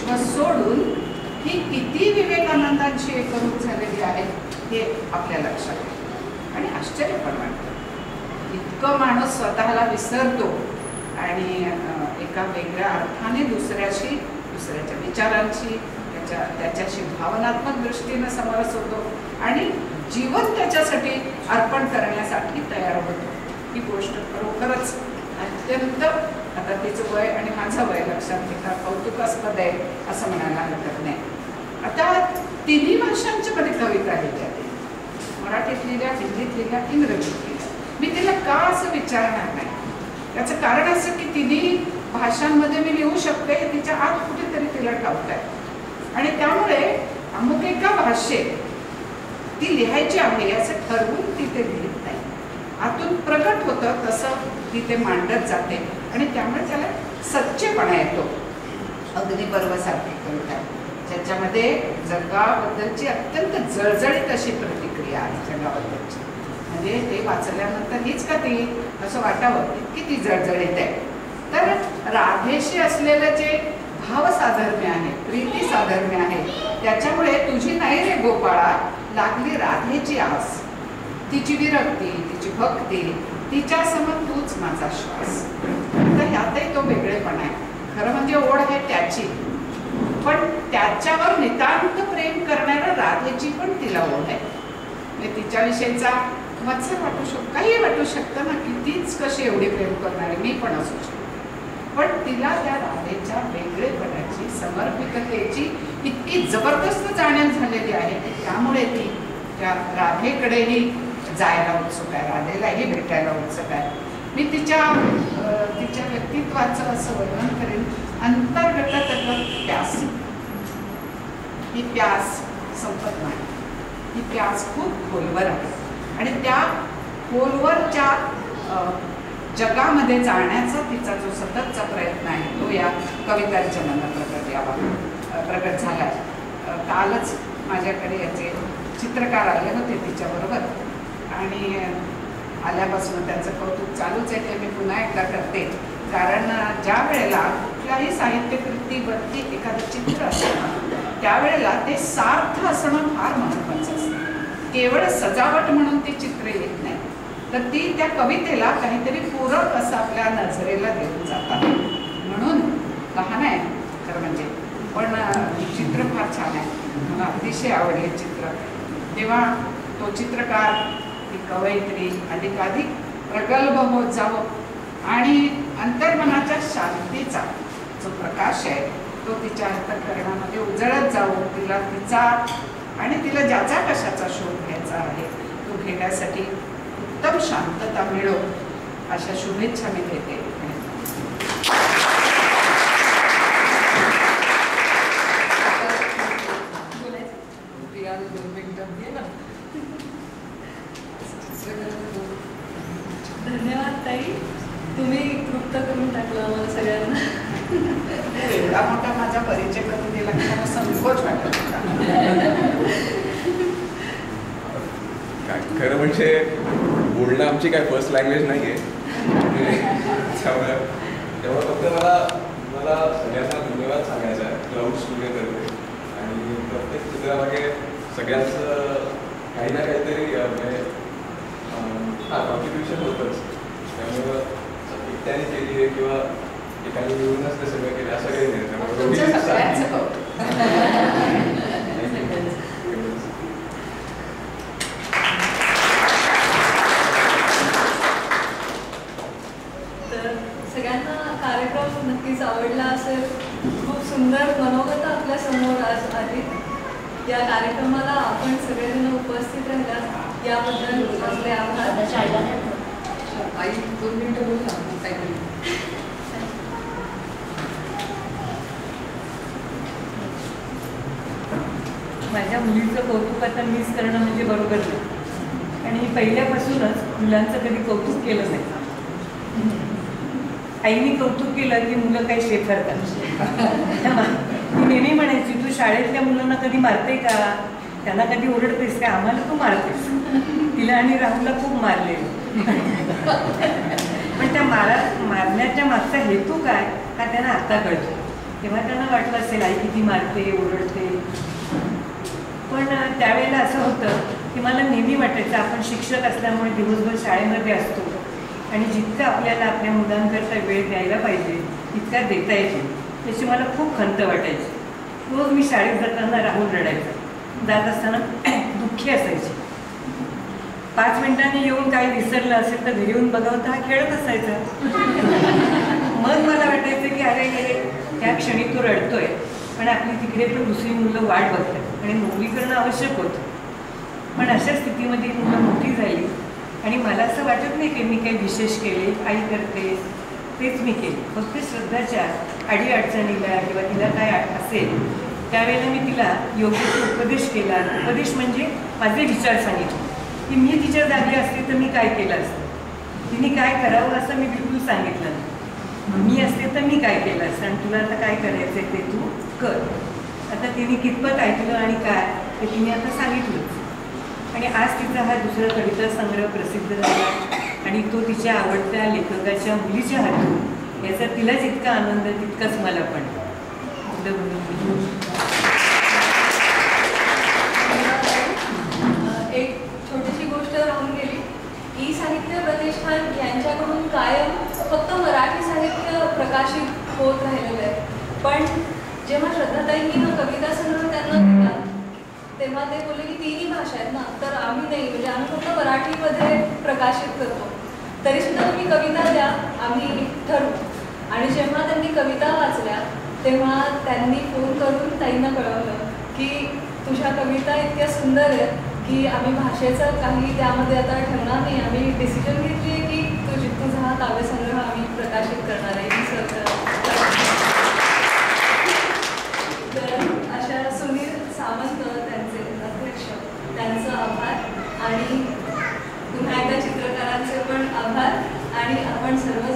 विश्व सोडून ही किती विवेकानंदांची एकरूप झालेली आहे हे आपल्या लक्षात येतं आणि आश्चर्य पण वाटतं. इतकं माणूस स्वतःला विसरतो आणि एका वेगळ्या अर्थाने दुसऱ्याच्या विचारांची त्याच्याशी भावनात्मक दृष्टीनं समरस होतो आणि जीवन त्याच्यासाठी अर्पण करण्यासाठी तयार होतो. ही गोष्ट खरोखरच अत्यंत, आता तिचं वय आणि माझं वय लक्षात घेता कौतुकास्पद आहे असं म्हणायला हरकत नाही. आता तिन्ही भाषांच्या मध्ये कविता लिहिल्या, मराठीत लिहिल्या, हिंदीत लिहिल्या, इंग्रजीत लिहिल्या. मी तिला का असं विचारणार नाही. याचं कारण असं की तिन्ही भाषांमध्ये मी लिहू शकते, तिच्या आत कुठेतरी तिला ठाऊक आहे आणि त्यामुळे अमुक एका भाषेत ती लिहायची आहे असं ठरवून ती ते लिहित नाही. आतून प्रगट होतं तसं ती ते मांडत जाते आणि त्यामुळे त्याला सच्चेपणा येतो. अग्निपर्वसारखी कविता ज्याच्यामध्ये जगाबद्दलची अत्यंत जळजळीत अशी प्रतिक्रिया आहे जगाबद्दलची. म्हणजे ते वाचल्यानंतर हीच का ती असं वाटावं इतकी ती जळजळीत आहे. तर राधेशी असलेलं जे भावसाधर्म्य आहे, प्रीती साधर्म्य आहे, त्याच्यामुळे तुझी नाही रे गोपाळा लागली राधेची आस, तिची विरक्ती, तिची भक्ती, तिच्या समोर तूच माझा श्वास. तर ह्यातही तो वेगळेपणा आहे. खरं म्हणजे ओढ आहे त्याची, पण त्याच्यावर नितांत प्रेम करणाऱ्या राधेची पण तिला ओढ आहे. म्हणजे तिच्याविषयीचा मत्सर वाटू शकतो, काही वाटू शकतं ना की तीच कशी एवढी प्रेम करणारी मी पण असू शकतो. पण तिला त्या राधेच्या वेगळेपणाची, समर्पिततेची इतकी जबरदस्त जाणीव झालेली आहे की त्यामुळे ती त्या राधेकडेही जायला उत्सुक आहे, राधेलाही भेटायला उत्सुक आहे. मी तिच्या व्यक्तित्वाचं असं वर्णन करेन, अंतर्गत प्यास. ही प्यास संपत नाही. ही प्यास खूप खोलवर आहे आणि त्या खोलवरच्या जगामध्ये जाण्याचा तिचा जो सततचा प्रयत्न आहे तो या कवितांच्या मनात प्रगट झाला. कालच माझ्याकडे याचे चित्रकार आले होते तिच्याबरोबर आणि आल्यापासून त्यांचं कौतुक चालूच आहे. ते मी पुन्हा एकदा करते, कारण ज्या वेळेला कुठल्याही साहित्यकृतीवरती एखादं चित्र असतं त्यावेळेला ते सार्थ असणं फार महत्त्वाचं असतं. केवळ सजावट म्हणून ती चित्र येत नाही, तर ती त्या कवितेला काहीतरी पूरक असं आपल्या नजरेला देऊन जातात. म्हणून लहान आहे खरं म्हणजे, पण चित्र फार छान आहे. मला अतिशय आवडले चित्र. तेव्हा तो चित्रकार, ती कवयित्री अधिकाधिक प्रगल्भ होत जावं आणि अंतर्मनाच्या शांतीचा जो प्रकाश आहे तो तिच्या अंतःकरणामध्ये उजळत जावं. तिला तिचा आणि तिला ज्याचा कशाचा शोध घ्यायचा आहे तो घेण्यासाठी उत्तम शांतता मिळो अशा शुभेच्छा मी देते. धन्यवाद ताई, तुम्ही तृप्त करून टाकलं आम्हाला सगळ्यांना. एवढा मोठा माझा परिचय करून दिला की मला संकोच वाटत होता. खरं म्हणजे बोलणं आमची काय फर्स्ट लँग्वेज नाही आहे, तेव्हा फक्त मला सगळ्यांना धन्यवाद सांगायचा आहे क्लाउड स्टुडिओतर्फे. आणि प्रत्येक चित्रामागे सगळ्यांचं काही ना काहीतरी कॉन्ट्रिब्युशन होतंच. त्यामुळं एकट्याने केली आहे किंवा एकाने मिळूनच ते सगळं केलं असं काही नाही. तर सगळ्यांना कार्यक्रम नक्कीच आवडला असेल. खूप सुंदर मनोगत आपल्या समोर आज आली. या कार्यक्रमाला आपण सगळेजण उपस्थित राहिला याबद्दल आपले आभार. आई 2 मिनिटं बोल ना काहीतरी. माझ्या मुलीचं कौतुक आता मीच करणं म्हणजे बरोबर नाही, आणि पहिल्यापासूनच मुलांचं कधी कौतुक केलं नाही. आईने कौतुक केलं की मुलं काही शेफरतात. ती नेहमी म्हणायची, तू शाळेतल्या मुलांना कधी मारते का, त्यांना कधी ओरडतेस का, आम्हाला तू मारतेस. तिला आणि राहुलला खूप मारले. पण त्या मारण्याच्या मागचा हेतू काय हा त्यांना आता कळतो. तेव्हा त्यांना वाटलं असेल आई किती मारते ओरडते. पण त्यावेळेला असं होतं की मला नेहमी वाटायचं आपण शिक्षक असल्यामुळे दिवसभर शाळेमध्ये असतो आणि जितकं आपल्याला आपल्या मुलांकरता वेळ द्यायला पाहिजे तितका देता येतो, त्याची मला खूप खंत वाटायची. रोज मी शाळेत जाताना राहुल रडायचं, जात असताना दुःखी असायची. 5 मिनिटांनी येऊन काही विसरलं असेल तर घरी येऊन बघावं तर हा खेळत असायचा. मग मला वाटायचं की अरे त्या क्षणी तो रडतोय, पण आपली तिकडे पण दुसरी मुलं वाट बघतात आणि नोकरी करणं आवश्यक होतं. पण अशा स्थितीमध्ये मुलं मोठी झाली आणि मला असं वाटत नाही की मी काही विशेष केले, आई करते तेच मी केले. फक्त श्रद्धाच्या अडीअडचणीला किंवा तिला काय असेल त्यावेळेला मी तिला योग्य तो उपदेश केला. उपदेश म्हणजे माझे विचार सांगितले की मी तिच्या जागी असते तर मी काय केलं असतं, तिने काय करावं असं मी बिलकुल सांगितलं नाही. मी असते तर मी काय केलं असतं आणि तुला आता काय करायचं आहे ते तू कर. आता तिने कितपत ऐकलं आणि काय ते तिने आता सांगितलंच. आणि आज तिचा हा दुसरा कविता संग्रह प्रसिद्ध झाला आणि तो तिच्या आवडत्या लेखकाच्या मुलीच्या हातून, याचा तिला जितका आनंद तितकाच मला पण. एक छोटीशी गोष्ट राहून गेली. ई साहित्य प्रतिष्ठान यांच्याकडून कायम फक्त मराठी साहित्य प्रकाशित होत राहिलेलं आहे. पण जेव्हा श्रद्धाताईंनी हा कविता संग्रह त्यांना दिला तेव्हा ते बोलले की 3ही भाषा आहेत ना, तर आम्ही नाही, म्हणजे आम्ही फक्त मराठीमध्ये प्रकाशित करतो, तरीसुद्धा तुम्ही कविता द्या, आम्ही ठरवू. आणि जेव्हा त्यांनी कविता वाचल्या तेव्हा त्यांनी फोन करून ताईंना कळवलं की तुझ्या कविता इतक्या सुंदर आहेत की आम्ही भाषेचं काही त्यामध्ये आता ठेवणार नाही, आम्ही डिसिजन घेतली आहे की तुझा हा काव्यसंग्रह आम्ही प्रकाशित करणार आहे. तर अशा सुनील सावंत त्यांचे अध्यक्ष, त्यांचं आभार आणि पुन्हा एकदा चित्रकारांचे पण आभार. आणि आपण सर्व